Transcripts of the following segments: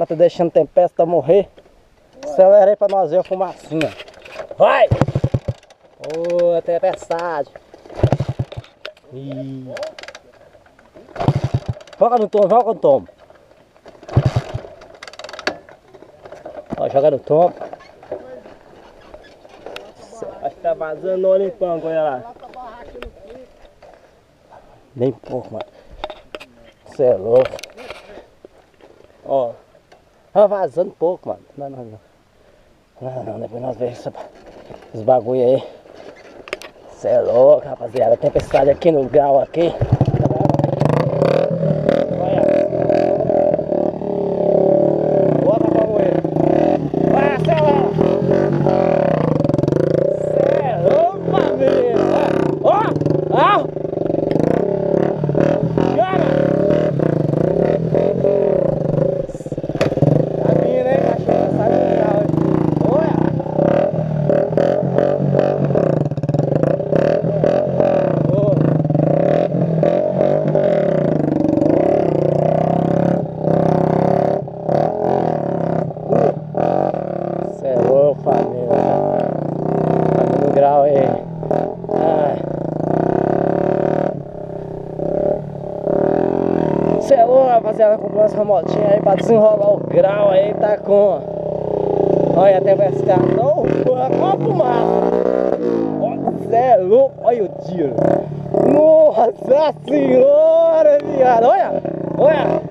tá deixando tempestade morrer. Acelera aí pra nós ver a fumacinha. Vai! Ô, tempestade. Ih. Joga no tom, joga no tom. Ó, joga no tom. Acho que tá vazando óleo em panco, olha lá. Nem pouco, mano. Você é louco. Ó. Tá vazando pouco, mano. Não, depois nós vemos esses bagulho aí. Você é louco, rapaziada. Tempestade aqui no grau aqui. Olha. Bota pra moer. Vai, acelera. Você é louco, família. Ó. Grau aí. Cê é louco, rapaziada, comprou essa motinha aí pra desenrolar o grau aí, tá com. Olha, até vai ficar. Não, olha a fumaça. Cê é louco, olha o tiro. Nossa senhora, viado. Olha.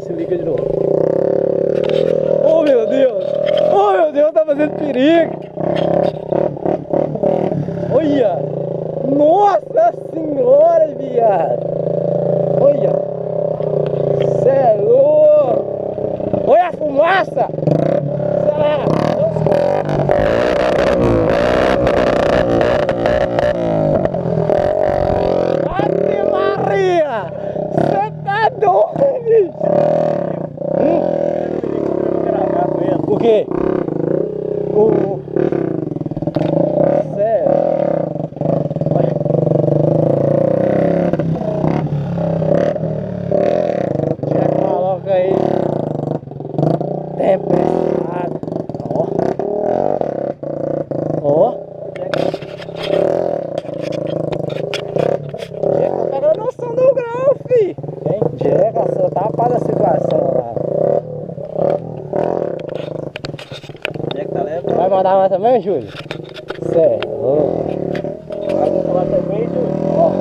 Se liga de novo. Oh meu Deus, tá fazendo perigo. Olha, nossa senhora, viado. Olha, cê é louco. Olha a fumaça. Ave Maria, cê tá doido, bicho. O quê? Sério? Olha. Já coloca aí. Tempestade. Ó. Já tá pegando noção do grau, fi. Hein? Já só tá para a situação lá. Vai mandar mais também, Júlio? Sério? Vamos falar também, Júlio? Ó.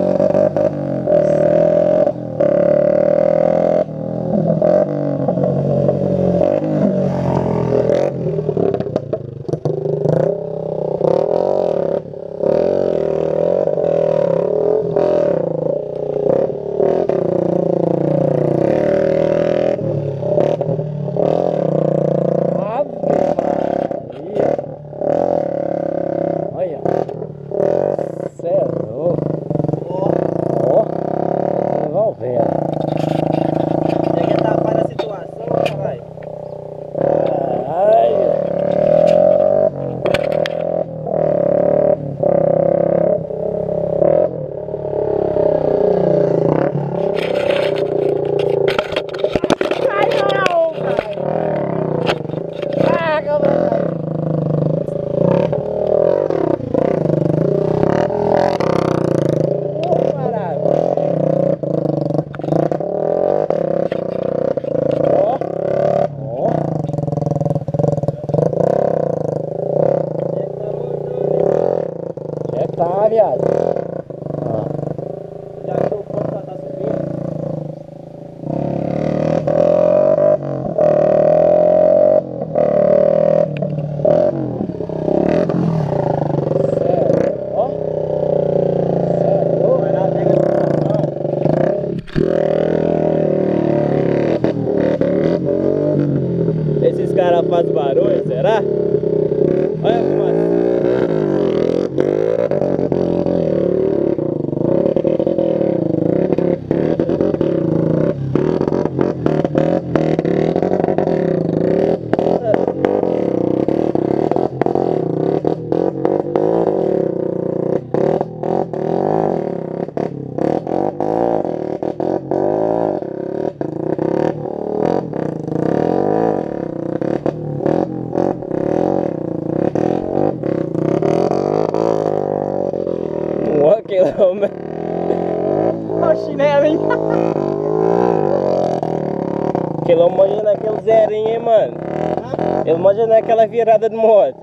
Tá, viado. Já que o ponto tá subindo. Sério, ó. Sério, vai dar pega de coração. Esses caras fazem barulho, será? Olha a fumaça. Olha o chinelo, hein? Aquele homem manja naquele zerinho, hein, mano? Ele manja naquela virada de moto.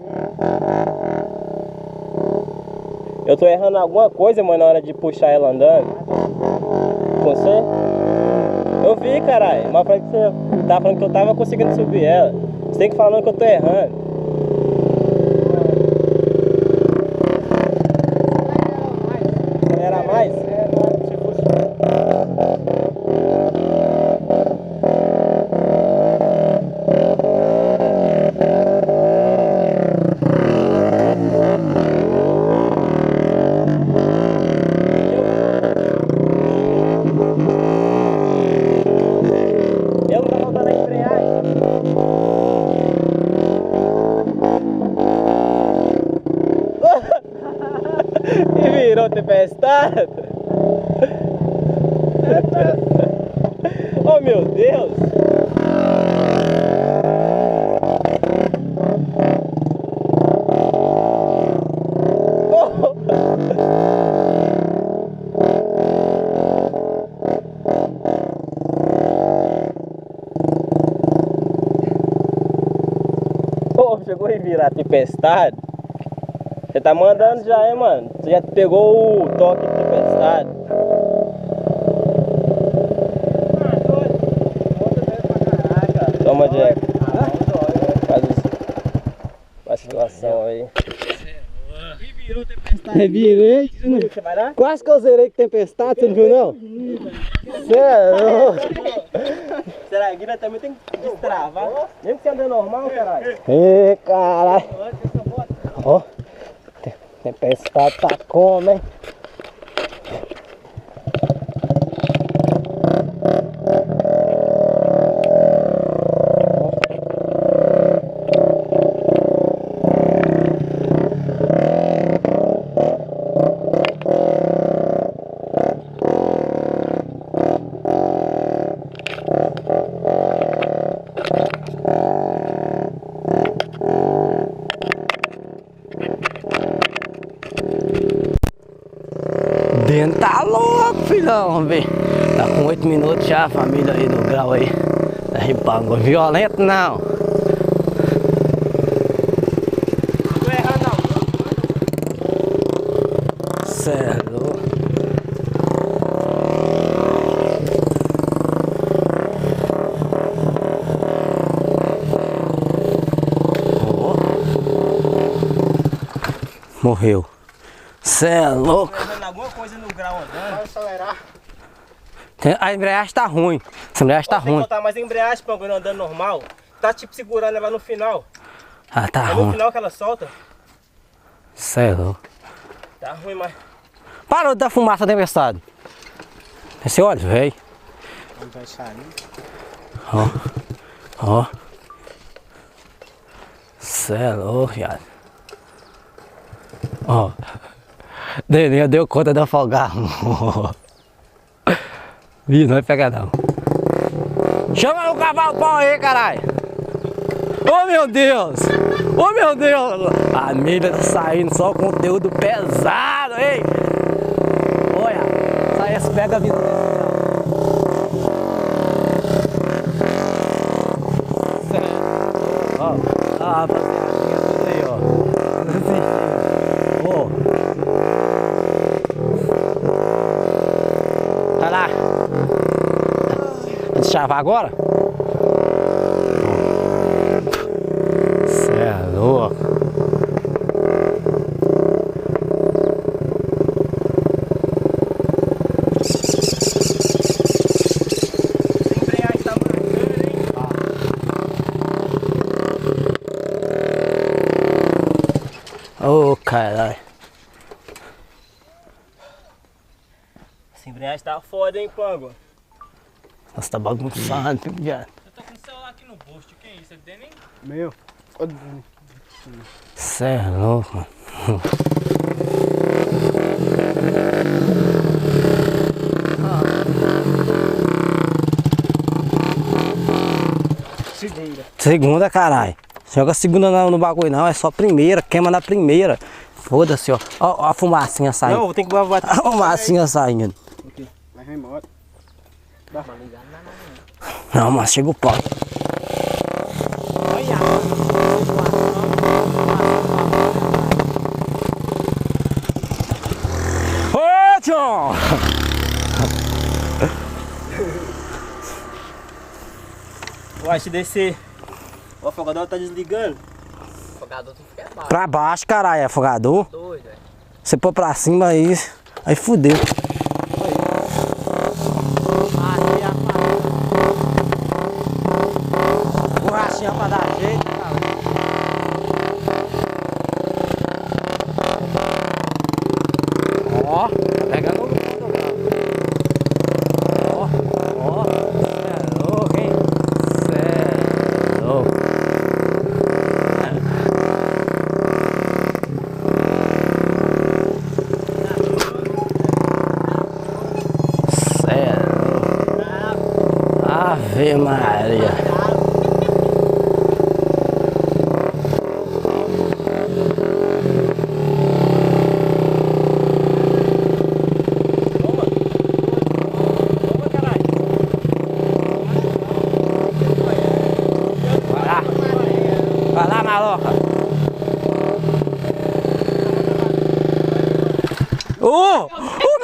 Eu tô errando alguma coisa, mano, na hora de puxar ela andando. Com você? Eu vi, caralho. Mas falei que você tava falando que eu tava conseguindo subir ela. Você tem que falar que eu tô errando. Acelera mais? E virou tempestade. Oh meu Deus. Oh. Oh, chegou a virar tempestade. Você tá mandando já, hein, mano? Você já pegou o toque de tempestade. Toma, Jack. Faz situação aí. Revirou tempestade. Revirei. Quase que eu zerei com tempestade, você não viu não? Será que a guia também tem que destravar? Mesmo que você anda normal, caralho. Ê, caralho. Ó. Tempestade tá como, hein? Dentro tá louco, filhão, vamos ver. Tá com 8 minutos já, a família aí do grau aí. Tá ripando, violento não. Não erra não. Certo. Morreu. Cê é louco. Alguma coisa no grau andando. Vai acelerar. A embreagem tá ruim. Essa embreagem tá ruim. Tem que botar mais a embreagem pra andando normal. Tá tipo segurando ela no final. Ah, tá ruim. É no final que ela solta. Cê é louco. Tá ruim, mas... Parou de dar fumaça da tempestade. Esse óleo, velho. Vai sair. Ó. Ó. Cê é louco, viado. Ó. Deninha deu conta de afogar. Ih, não vai pegar não. Chama o cavalo pau aí, caralho. Oh meu Deus. Oh meu Deus. A milha tá saindo só conteúdo pesado, hein. Olha, sai essa pega a vida desse ó, a rapaziadinha tudo aí, ó. Ó. Vai lá. Vou chavar agora? Cê é louco. Essa embreagem tá marcando, hein? Ô, caralho. Essa embreagem tá foda, hein, Pango? Nossa, tá bagunçado, viado. Eu tô com o celular aqui no bolso, o que é isso? É dele, hein? Meu. Cê é louco, mano. Segunda, caralho. Joga segunda no bagulho não, é só primeira, queima na primeira. Foda-se, ó. Ó a fumacinha saindo. Não, tem que bater. A fumacinha saindo. Ok, vai embora. Não, mas chega o pau. Ô, John! Uai, se descer. O afogador tá desligando. O afogador tem que ficar baixo. Pra baixo, caralho, afogador. Doido, velho. Você pôr pra cima aí fudeu. Borrachinha pra dar jeito, cara. Ó, tá pegando no fundo, cara. Ó, cê é louco, hein? Cê é louco. Cê é louco. Ave Maria. Vai lá, maloca.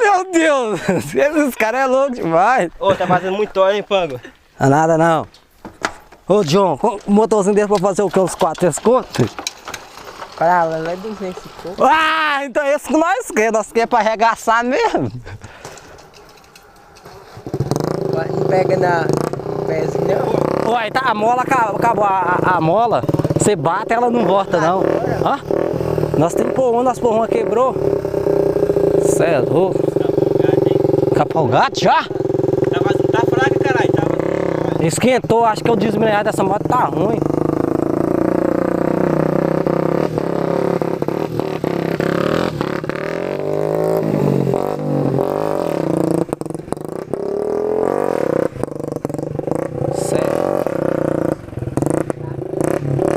Meu Deus. Esse cara é louco demais. Ô, tá fazendo muito óleo, hein, Pango? Não é nada não. Ô, John, o motorzinho desse pra fazer o que? Uns 400 contos? Pra lá é 200 e pouco. Ah, então esse que nós queremos. Nós queremos pra arregaçar mesmo. Não pega no pezinho, não. Ué, tá, a mola acabou. A mola, você bate, ela não volta não. Hã? Nós temos por uma, nossa por uma quebrou. Cê é louco. Capar o gato já? Tá fraca, caralho. Tava... Esquentou, acho que o desembreagem dessa moto tá ruim.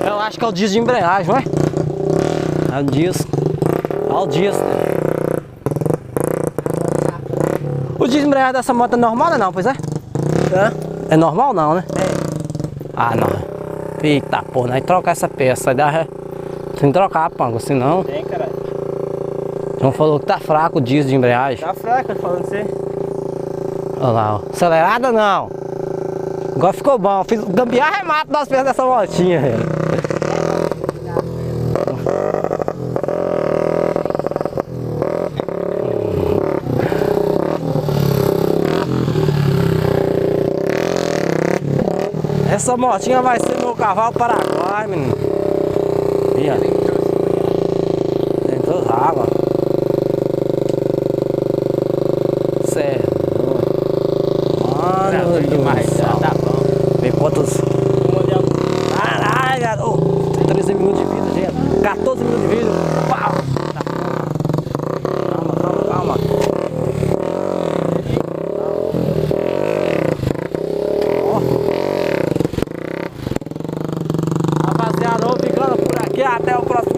Eu acho que é o disco de embreagem, não é? É o disco. Olha o disco. O disco de embreagem dessa moto é normal ou não, pois é? Hã? É normal não, né? É. Ah, não. Eita porra, nós trocar essa peça. Aí dá ré. Tem que trocar, Pango, senão. Tem, caralho. João falou que tá fraco o disco de embreagem. Tá fraca, falando você. Olha lá, ó. Acelerada não. Agora ficou bom. Fiz gambiarra e mato das peças dessa motinha, velho. Essa motinha vai ser meu cavalo paraguai, menino. Ih, ó. Tem todas as águas. Sério. Mano demais, do céu. tá bom. Vem quantos... Caralho, garoto. 13 minutos de vida, gente. 14 minutos de vida. Pau. Calma, calma, calma. Rapaziada, vou ficando por aqui, até o próximo